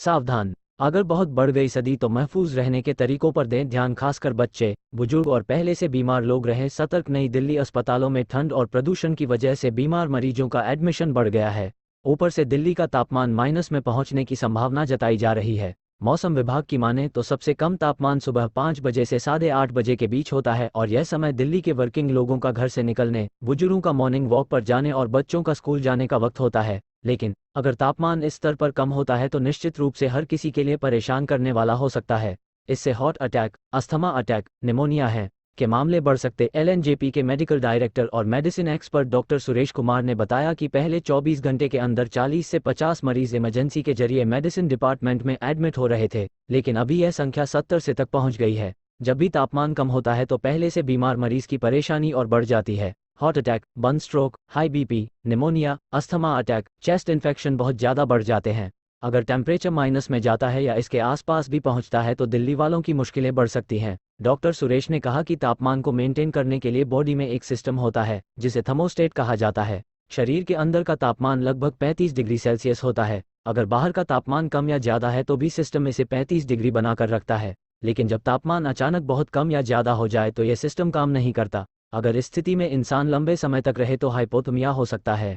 सावधान, अगर बहुत बढ़ गई सर्दी तो महफूज रहने के तरीकों पर दें ध्यान, खासकर बच्चे, बुजुर्ग और पहले से बीमार लोग रहें सतर्क। नई दिल्ली अस्पतालों में ठंड और प्रदूषण की वजह से बीमार मरीजों का एडमिशन बढ़ गया है। ऊपर से दिल्ली का तापमान माइनस में पहुंचने की संभावना जताई जा रही है। मौसम विभाग की माने तो सबसे कम तापमान सुबह 5 बजे से 8:30 बजे के बीच होता है और यह समय दिल्ली के वर्किंग लोगों का घर से निकलने, बुजुर्गों का मॉर्निंग वॉक पर जाने और बच्चों का स्कूल जाने का वक्त होता है। लेकिन अगर तापमान इस स्तर पर कम होता है तो निश्चित रूप से हर किसी के लिए परेशान करने वाला हो सकता है। इससे heart attack, asthma attack, pneumonia है के मामले बढ़ सकते। एलएनजेपी के मेडिकल डायरेक्टर और medicine expert doctor Suresh Kumar ने बताया कि पहले 24 घंटे के अंदर 40 से 50 मरीज इमरजेंसी के जरिए मेडिसिन डिपार्टमेंट में एडमिट हो रहे थे, लेकिन अभी यह संख्या 70 से तक पहुंच गई है। जब भी तापमान कम होता है तो पहले से बीमार मरीज की परेशानी और बढ़ जाती है। Heart attack, burn stroke, high BP, pneumonia, asthma attack, chest infection बहुत ज़्यादा बढ़ जाते हैं। अगर टेम्परेचर माइनस में जाता है या इसके आसपास भी पहुंचता है तो दिल्ली वालों की मुश्किलें बढ़ सकती हैं। डॉक्टर सुरेश ने कहा कि तापमान को मेंटेन करने के लिए बॉडी में एक सिस्टम होता है जिसे थर्मोस्टेट कहा जाता है। शरीर के अंदर का तापमान लगभग 35 डिग्री सेल्सियस होता है। अगर बाहर का तापमान कम या ज़्यादा है तो भी सिस्टम इसे 35 डिग्री बनाकर रखता है, लेकिन जब तापमान अचानक बहुत कम या ज़्यादा हो जाए तो यह सिस्टम काम नहीं करता। अगर इस स्थिति में इंसान लंबे समय तक रहे तो हाइपोथर्मिया हो सकता है।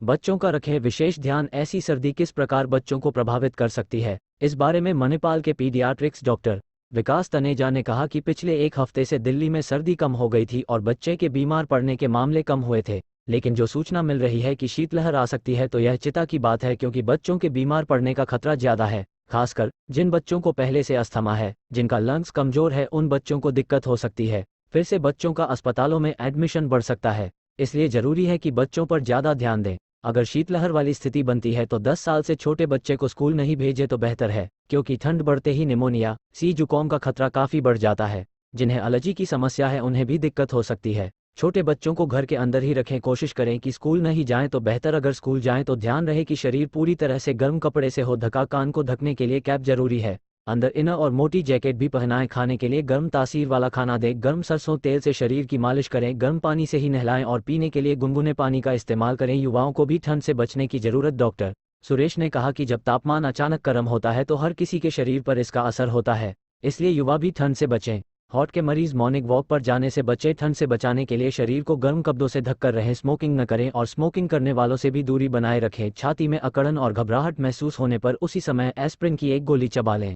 बच्चों का रखें विशेष ध्यान, ऐसी सर्दी किस प्रकार बच्चों को प्रभावित कर सकती है। इस बारे में मणिपाल के पीडियाट्रिक्स डॉक्टर विकास तनेजा ने कहा कि पिछले एक हफ्ते से दिल्ली में सर्दी कम हो गई थी और बच्चे के बीमार पड़ने के मामले कम हुए थे, लेकिन जो सूचना मिल रही है कि शीतलहर आ सकती है तो यह चिंता की बात है, क्योंकि बच्चों के बीमार पड़ने का खतरा ज़्यादा है। खासकर जिन बच्चों को पहले से अस्थमा है, जिनका लंग्स कमज़ोर है, उन बच्चों को दिक्कत हो सकती है। फिर से बच्चों का अस्पतालों में एडमिशन बढ़ सकता है, इसलिए ज़रूरी है कि बच्चों पर ज़्यादा ध्यान दें। अगर शीतलहर वाली स्थिति बनती है तो 10 साल से छोटे बच्चे को स्कूल नहीं भेजे तो बेहतर है, क्योंकि ठंड बढ़ते ही निमोनिया, सी जुकाम का खतरा काफ़ी बढ़ जाता है। जिन्हें एलर्जी की समस्या है उन्हें भी दिक्कत हो सकती है। छोटे बच्चों को घर के अंदर ही रखें, कोशिश करें कि स्कूल नहीं जाएं तो बेहतर। अगर स्कूल जाएं तो ध्यान रहे कि शरीर पूरी तरह से गर्म कपड़े से हो ढका। कान को ढकने के लिए कैप जरूरी है। अंदर इनर और मोटी जैकेट भी पहनाएं। खाने के लिए गर्म तासीर वाला खाना दें। गर्म सरसों तेल से शरीर की मालिश करें। गर्म पानी से ही नहलाएं और पीने के लिए गुनगुने पानी का इस्तेमाल करें। युवाओं को भी ठंड से बचने की जरूरत। डॉक्टर सुरेश ने कहा कि जब तापमान अचानक गर्म होता है तो हर किसी के शरीर पर इसका असर होता है, इसलिए युवा भी ठंड से बचें। हार्ट के मरीज मॉर्निंग वॉक पर जाने से बचें। ठंड से बचाने के लिए शरीर को गर्म कपड़ों से ढककर रहें। स्मोकिंग न करें और स्मोकिंग करने वालों से भी दूरी बनाए रखें। छाती में अकड़न और घबराहट महसूस होने पर उसी समय एस्प्रिन की एक गोली चबा लें।